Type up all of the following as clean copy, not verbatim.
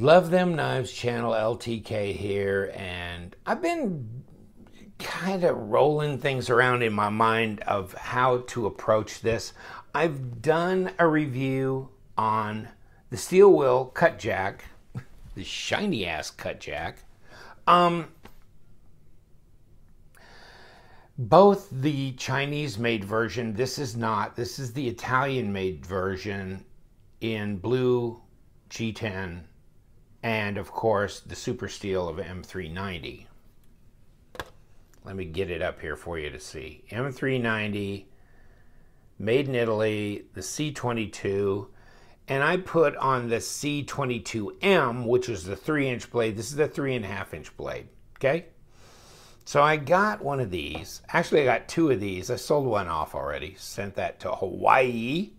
Love Them Knives channel, LTK here, and I've been kind of rolling things around in my mind of how to approach this. I've done a review on the steel will Cutjack, the shiny ass Cutjack. Both the Chinese made version, this is the Italian made version in blue G10, and of course the super steel of M390. Let me get it up here for you to see. M390, made in Italy, the C22, and I put on the C22M, which is the 3-inch blade. This is the 3.5-inch blade, okay? So I got one of these. Actually, I got two of these. I sold one off already. Sent that to Hawaii.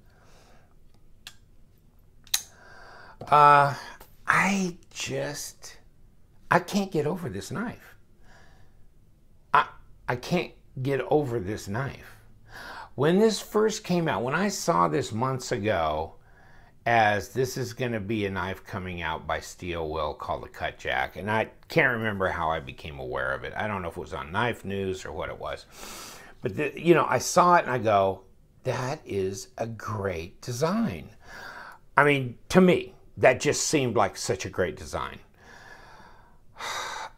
I can't get over this knife. I can't get over this knife. When this first came out, when I saw this months ago, as this is going to be a knife coming out by Steel Will called the Cutjack, and I can't remember how I became aware of it. I don't know if it was on Knife News or what it was. But, I saw it and I go, that is a great design. I mean, to me, that just seemed like such a great design.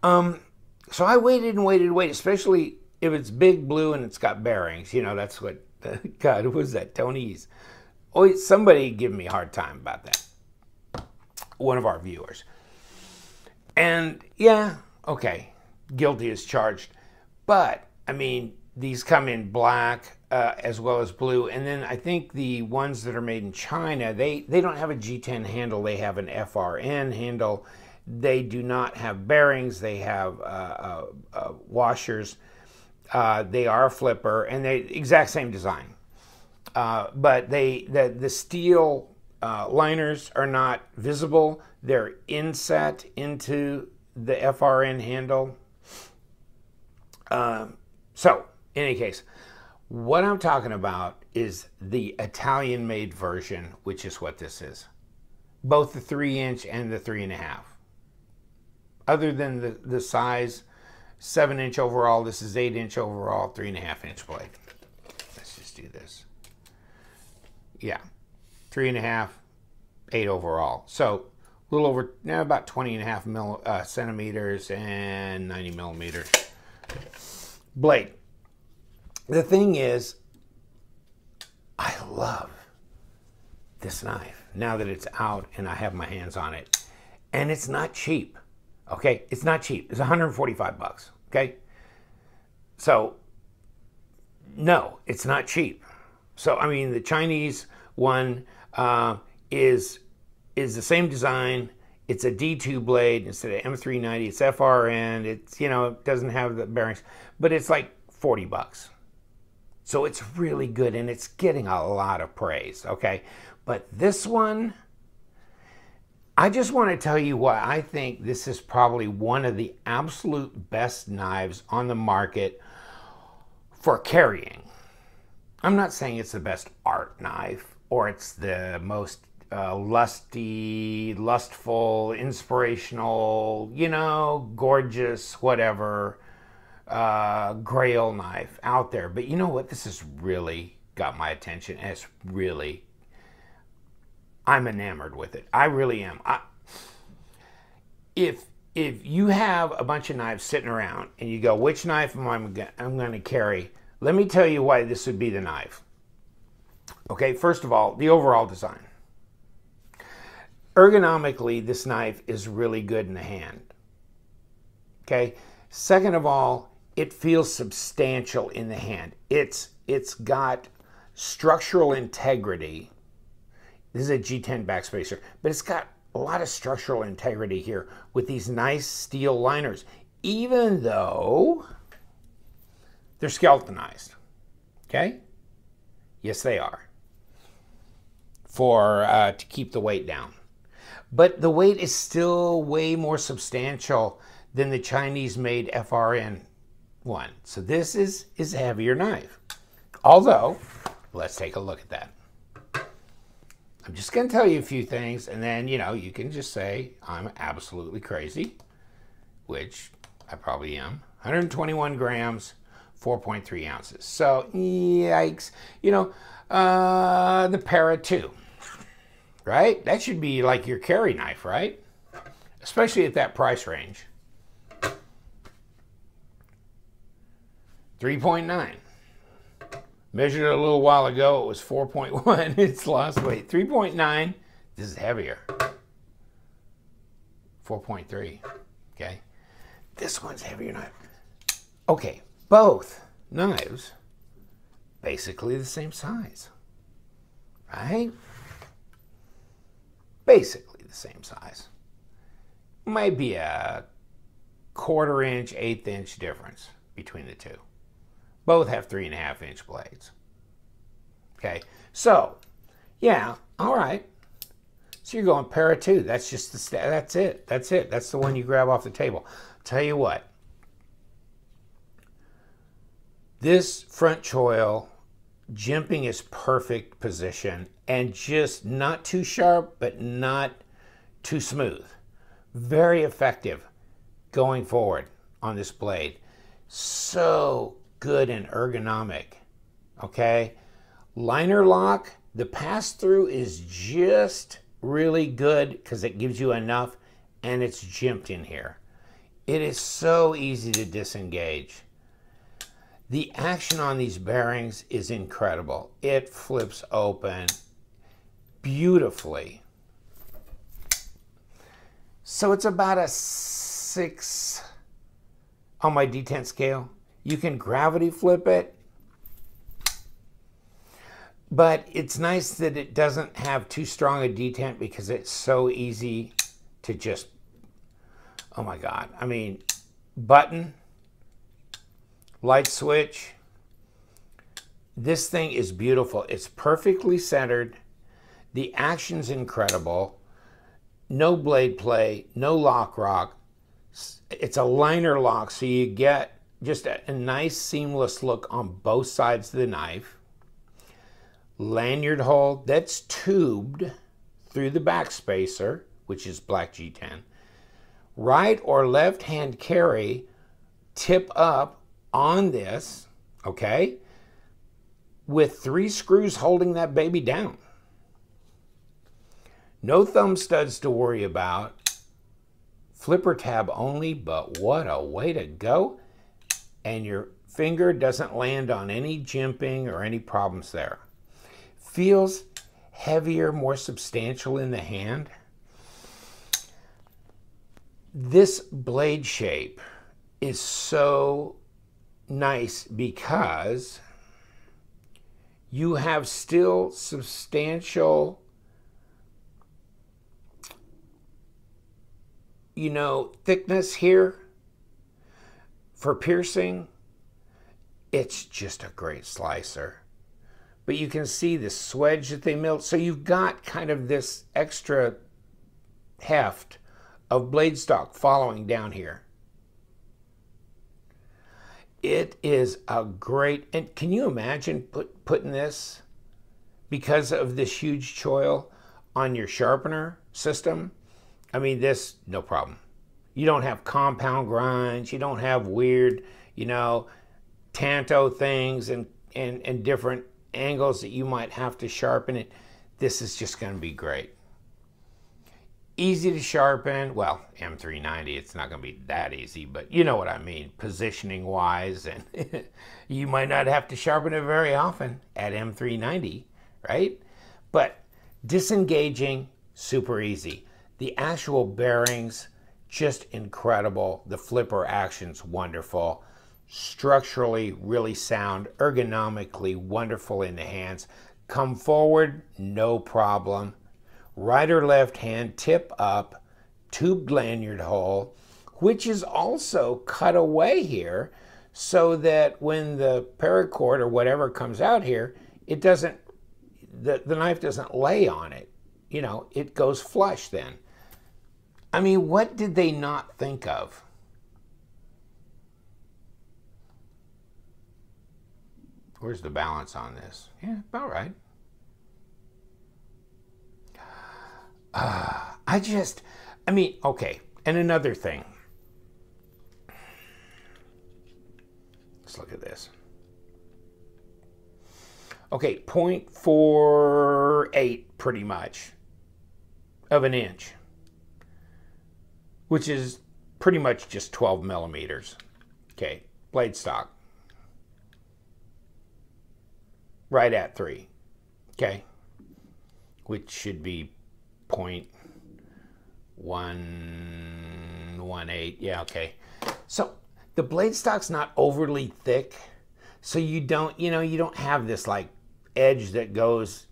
So I waited and waited and waited, especially if it's big blue and it's got bearings. You know, that's what, God, who was that? Tony's. Oh, somebody give me a hard time about that. One of our viewers. And yeah, okay, guilty as charged. But, I mean, these come in black as well as blue. And then I think the ones that are made in China, they don't have a G10 handle. They have an FRN handle. They do not have bearings. They have washers. They are a flipper, and they exact same design. But the steel liners are not visible. They're inset into the FRN handle. So, in any case, what I'm talking about is the Italian-made version, which is what this is. Both the 3-inch and the 3.5. Other than the size, 7-inch overall, this is 8-inch overall, 3.5-inch blade. Let's just do this. Yeah, 3.5, 8 overall. So a little over, about 20.5 centimeters and 90 millimeters blade. The thing is, I love this knife now that it's out and I have my hands on it. And it's not cheap, okay? It's not cheap. It's 145 bucks, okay? So, no, it's not cheap. So, I mean, the Chinese one is the same design. It's a D2 blade instead of M390. It's FRN. It's, it doesn't have the bearings, but it's like 40 bucks. So it's really good, and it's getting a lot of praise, okay? But this one, I just want to tell you why I think this is probably one of the absolute best knives on the market for carrying. I'm not saying it's the best art knife or it's the most lustful, inspirational, gorgeous, whatever, grail knife out there. But you know what? This has really got my attention. And it's really, I'm enamored with it. I really am. If you have a bunch of knives sitting around and you go, which knife I'm going to carry? Let me tell you why this would be the knife. Okay, first of all, the overall design. Ergonomically, this knife is really good in the hand. Okay, second of all, it feels substantial in the hand. It's got structural integrity. This is a G10 backspacer, but it's got a lot of structural integrity here with these nice steel liners, even though they're skeletonized, okay? Yes, they are, to keep the weight down. But the weight is still way more substantial than the Chinese-made FRN one. So this is a heavier knife. Although, let's take a look at that. I'm just going to tell you a few things, and then, you know, you can just say I'm absolutely crazy, which I probably am. 121 grams, 4.3 ounces. So, yikes. You know, the Para 2, right? That should be like your carry knife, right? Especially at that price range. 3.9. Measured it a little while ago, it was 4.1. It's lost weight. 3.9, this is heavier. 4.3, okay? This one's heavier knife. Okay, both knives basically the same size, right? Basically the same size. Might be a 1/4 inch, 1/8 inch difference between the two. Both have 3.5 inch blades. Okay, so yeah, all right. So you're going Para 2. That's just that's it. That's it. That's the one you grab off the table. Tell you what, this front choil jimping is perfect position and just not too sharp, but not too smooth. Very effective going forward on this blade. So good and ergonomic, okay? Liner lock, the pass-through is just really good because it gives you enough and it's jimped in here. It is so easy to disengage. The action on these bearings is incredible. It flips open beautifully. So it's about a 6 on my detent scale. You can gravity flip it, but it's nice that it doesn't have too strong a detent because it's so easy to just, oh my God. I mean, button, light switch. This thing is beautiful. It's perfectly centered. The action's incredible. No blade play, no lock rock. It's a liner lock, so you get just a nice seamless look on both sides of the knife. Lanyard hole that's tubed through the back spacer, which is black G10. Right or left hand carry, tip up on this, okay, with 3 screws holding that baby down. No thumb studs to worry about. Flipper tab only, but what a way to go. And your finger doesn't land on any jimping or any problems there. Feels heavier, more substantial in the hand. This blade shape is so nice because you have still substantial, you know, thickness here for piercing. It's just a great slicer. But you can see the swedge that they milled. So you've got kind of this extra heft of blade stock following down here. It is a great, and can you imagine putting this, because of this huge choil, on your sharpener system? I mean, this, no problem. You don't have compound grinds. You don't have weird, you know, tanto things and different angles that you might have to sharpen it. This is just going to be great. Easy to sharpen. Well, M390, it's not going to be that easy, but you know what I mean, positioning wise, and you might not have to sharpen it very often at M390, right? But disengaging, super easy. The actual bearings, just incredible. The flipper action's wonderful. Structurally really sound, ergonomically wonderful in the hands. Come forward, no problem. Right or left hand, tip up, tubed lanyard hole, which is also cut away here so that when the paracord or whatever comes out here, it doesn't, the knife doesn't lay on it. You know, it goes flush then. I mean, what did they not think of? Where's the balance on this? Yeah, about right. I mean, okay. And another thing. Let's look at this. Okay, 0.48 pretty much of an inch, which is pretty much just 12 millimeters. Okay, blade stock. Right at 3. Okay, which should be 0.118. Yeah, okay. So the blade stock's not overly thick, so you don't have this like edge that goes,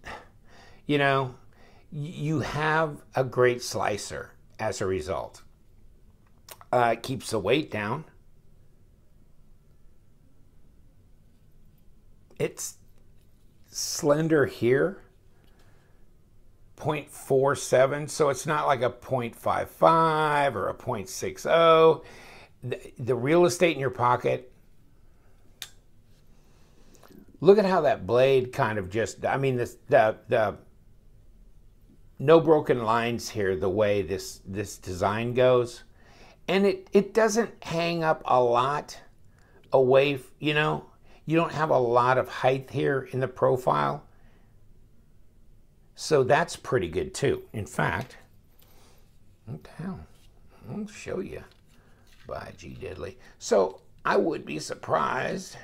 you have a great slicer as a result. It keeps the weight down. It's slender here, 0.47, so it's not like a 0.55 or a 0.60. The real estate in your pocket, look at how that blade kind of just, I mean, the no broken lines here, the way this design goes. And it doesn't hang up a lot away, you don't have a lot of height here in the profile. So that's pretty good too. In fact, what the hell? I'll show you. By G Diddley. So I would be surprised.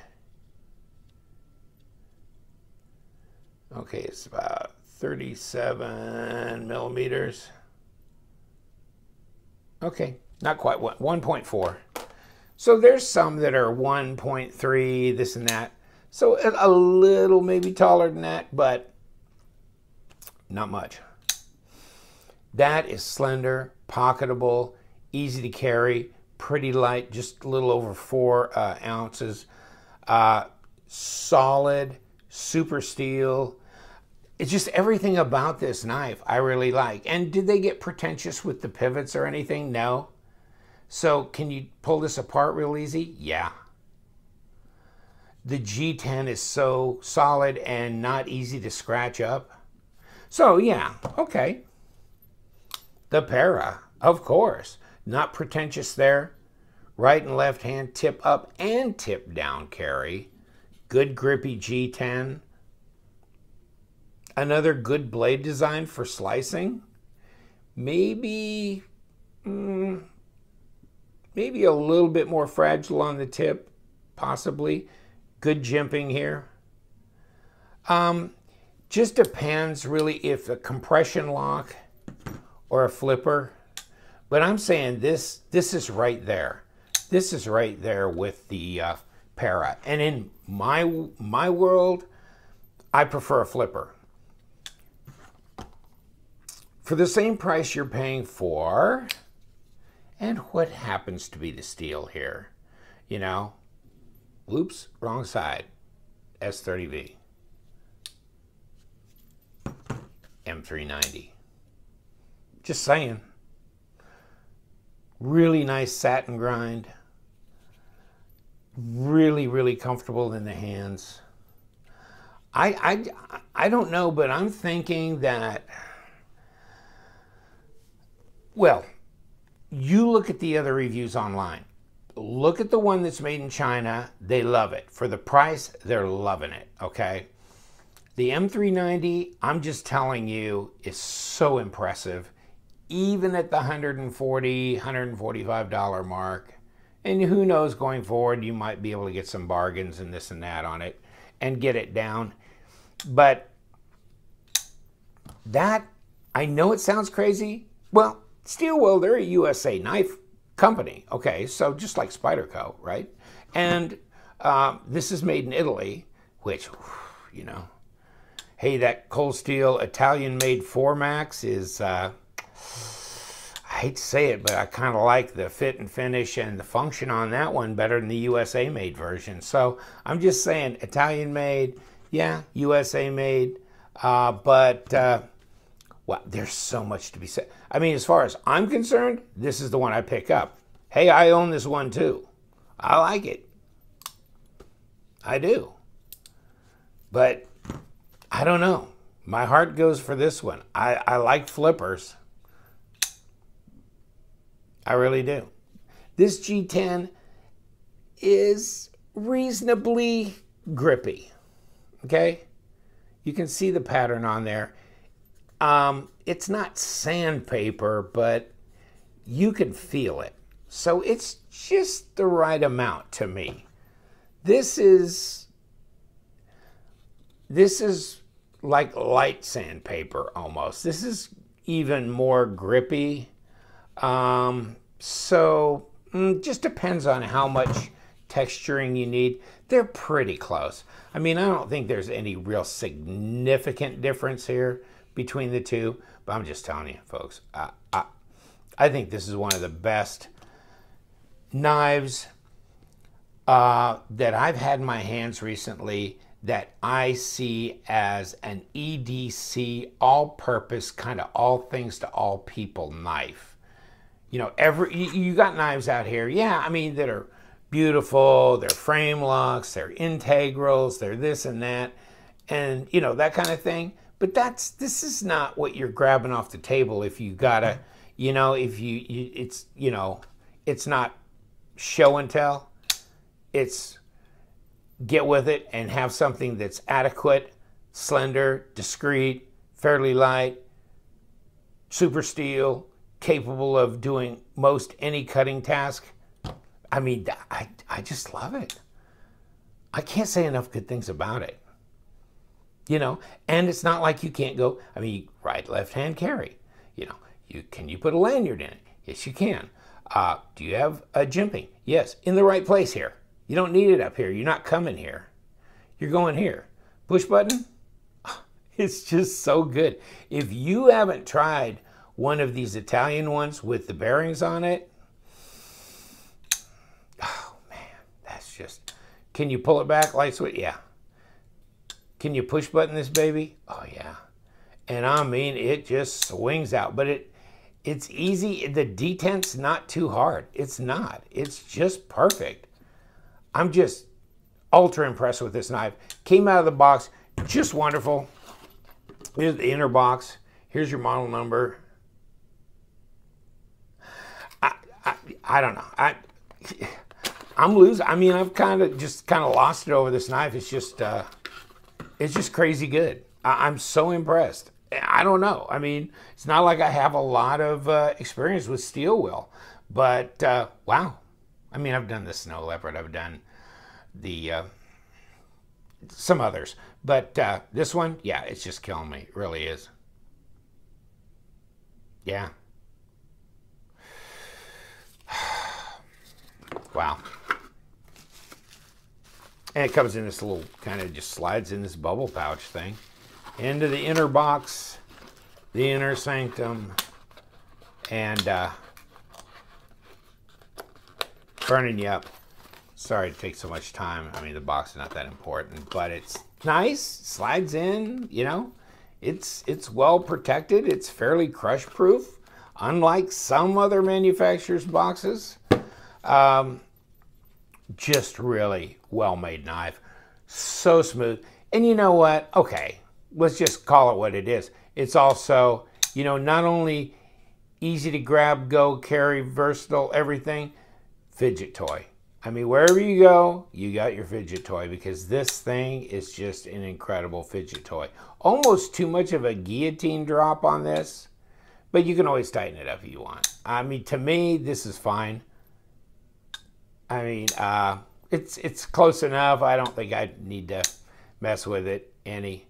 Okay, it's about 37 millimeters. Okay, not quite 1.4. So there's some that are 1.3, this and that. So a little maybe taller than that, but not much. That is slender, pocketable, easy to carry, pretty light, just a little over 4 ounces. Solid, super steel. It's just everything about this knife I really like. And did they get pretentious with the pivots or anything? No. So can you pull this apart real easy? Yeah. The G10 is so solid and not easy to scratch up. So yeah, okay. The Para, of course. Not pretentious there. Right and left hand tip up and tip down carry. Good grippy G10. Another good blade design for slicing. Maybe a little bit more fragile on the tip, possibly. Good jimping here. Just depends really if a compression lock or a flipper. But I'm saying this is right there. This is right there with the Para. And in my world, I prefer a flipper. For the same price you're paying for, and what happens to be the steel here, oops, wrong side, S30V, M390. Just saying. Really nice satin grind. Really, really comfortable in the hands. I don't know, but I'm thinking that, well, you look at the other reviews online. Look at the one that's made in China. They love it. For the price, they're loving it, okay? The M390, I'm just telling you, is so impressive, even at the $140, $145 mark. And who knows, going forward, you might be able to get some bargains and this and that on it and get it down. But that, I know it sounds crazy. Well, Steelwell, they're a USA knife company. Okay, so just like Spyderco, right? And this is made in Italy, which, hey, that cold steel Italian-made 4Max is, I hate to say it, but I kind of like the fit and finish and the function on that one better than the USA-made version. So I'm just saying, Italian-made, yeah, USA-made, but well, there's so much to be said. I mean, as far as I'm concerned, this is the one I pick up. Hey, I own this one too. I like it. I do. But I don't know. My heart goes for this one. I like flippers. I really do. This G10 is reasonably grippy, okay? You can see the pattern on there. It's not sandpaper, but you can feel it. So it's just the right amount to me. This is like light sandpaper almost. This is even more grippy. Just depends on how much texturing you need. They're pretty close. I mean, I don't think there's any real significant difference here between the two, but I'm just telling you, folks, I think this is one of the best knives that I've had in my hands recently that I see as an EDC, all-purpose, kind of all things to all people knife. You know, you got knives out here, yeah, I mean, that are beautiful, they're frame locks, they're integrals, they're this and that, and you know, that kind of thing. But this is not what you're grabbing off the table if you gotta, you know, it's not show and tell. It's get with it and have something that's adequate, slender, discreet, fairly light, super steel, capable of doing most any cutting task. I mean, I just love it. I can't say enough good things about it. You know, and it's not like you can't go, I mean, right, left hand carry. You know, can you put a lanyard in it? Yes, you can. Do you have a jimping? Yes, in the right place here. You don't need it up here. You're not coming here. You're going here. Push button? It's just so good. If you haven't tried one of these Italian ones with the bearings on it, oh man, that's just, can you pull it back, light switch? Yeah. Can you push button this baby? Oh yeah. And I mean, it just swings out, but it's easy. The detent's not too hard. It's not. It's just perfect. I'm just ultra impressed with this knife. Came out of the box, just wonderful. Here's the inner box. Here's your model number. I don't know. I'm losing. I mean, I've kind of lost it over this knife. It's just crazy good. I'm so impressed. I don't know. I mean, it's not like I have a lot of experience with steel wheel, but wow. I mean, I've done the Snow Leopard. I've done the some others, but this one, yeah, it's just killing me. It really is. Yeah. Wow. And it comes in this little, kind of just slides in this bubble pouch thing into the inner box, the inner sanctum, and burning you up. Sorry to take so much time. I mean, the box is not that important, but it's nice, slides in, you know. It's well protected. It's fairly crush proof, unlike some other manufacturers' boxes. Just really well-made knife. So smooth. And you know what? Okay, let's just call it what it is. It's also, you know, not only easy to grab, go, carry, versatile, everything, fidget toy. I mean, wherever you go, you got your fidget toy, because this thing is just an incredible fidget toy. Almost too much of a guillotine drop on this, but you can always tighten it up if you want. I mean, to me, this is fine. I mean, it's close enough. I don't think I need to mess with it any.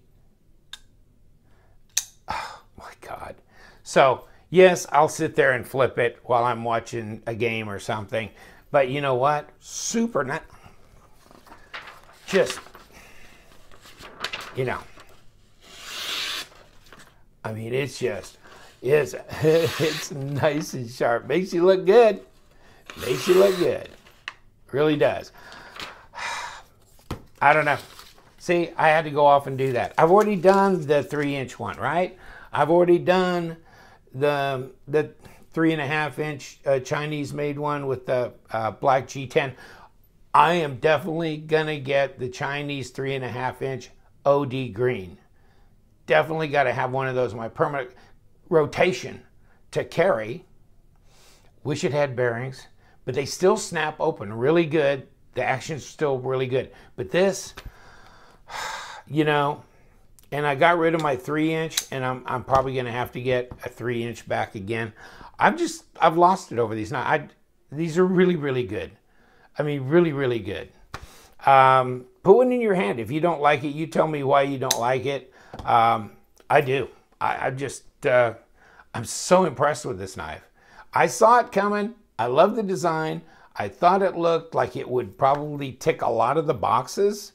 Oh my God. So yes, I'll sit there and flip it while I'm watching a game or something. But you know what? Super nice. Just, you know. I mean, it's just, it's nice and sharp. Makes you look good. Makes you look good. Really does. I don't know. See, I had to go off and do that. I've already done the 3-inch one, right? I've already done the 3.5-inch Chinese-made one with the black G10. I am definitely gonna get the Chinese 3.5-inch OD green. Definitely got to have one of those in my permanent rotation to carry Wish it had bearings, but they still snap open really good. The action's still really good. But this, you know, and I got rid of my 3-inch, and I'm probably going to have to get a 3-inch back again. I've lost it over these. Now, these are really, really good. I mean, really, really good. Put one in your hand. If you don't like it, you tell me why you don't like it. I do. I'm so impressed with this knife. I saw it coming. I love the design. I thought it looked like it would probably tick a lot of the boxes,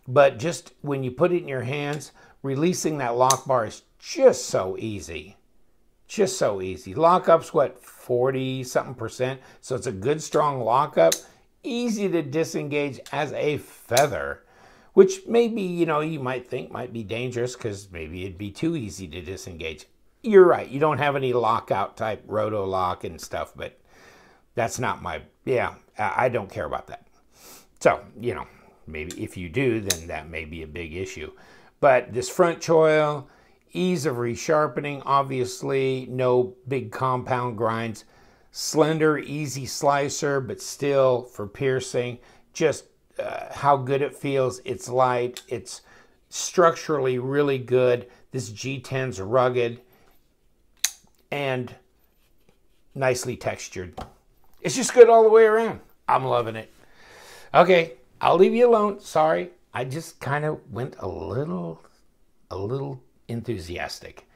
but just when you put it in your hands, releasing that lock bar is just so easy. Just so easy. Lockup's what, 40-something%? So it's a good, strong lockup. Easy to disengage as a feather, which maybe, you know, you might think might be dangerous because maybe it'd be too easy to disengage. You're right. You don't have any lockout type roto lock and stuff, but that's not my, I don't care about that. So, you know, maybe if you do, then that may be a big issue. But this front choil, ease of resharpening, obviously, no big compound grinds. Slender, easy slicer, but still for piercing, just how good it feels. It's light, it's structurally really good. This G10's rugged and nicely textured. It's just good all the way around. I'm loving it. Okay, I'll leave you alone. Sorry, I just kind of went a little enthusiastic,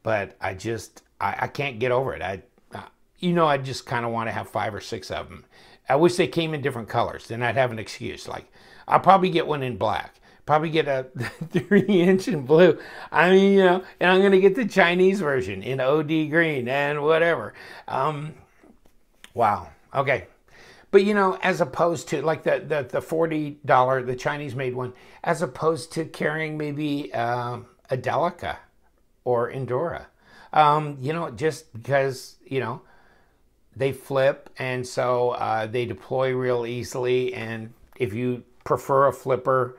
but I can't get over it. You know, I just kind of want to have 5 or 6 of them. I wish they came in different colors. Then I'd have an excuse. Like, I'll probably get one in black. Probably get a 3-inch in blue. I mean, you know, and I'm going to get the Chinese version in OD green and whatever. Wow. Okay. But, you know, as opposed to, like, the $40, the Chinese-made one, as opposed to carrying maybe a Delica or Endura. You know, just because, you know, they flip, and so they deploy real easily. And if you prefer a flipper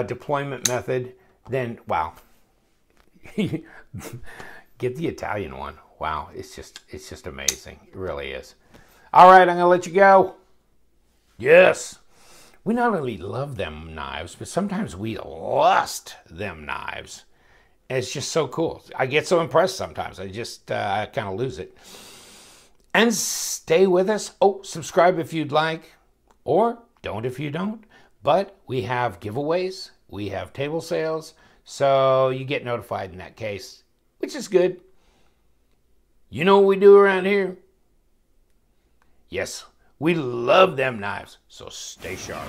deployment method, then wow, get the Italian one. Wow, it's just amazing. It really is. All right, I'm gonna let you go. Yes, we not only love them knives, but sometimes we lust them knives. And it's just so cool. I get so impressed sometimes. I just kind of lose it. And stay with us. Oh, subscribe if you'd like, or don't if you don't. But we have giveaways, we have table sales, so you get notified in that case, which is good. You know what we do around here? Yes, we love them knives, so stay sharp.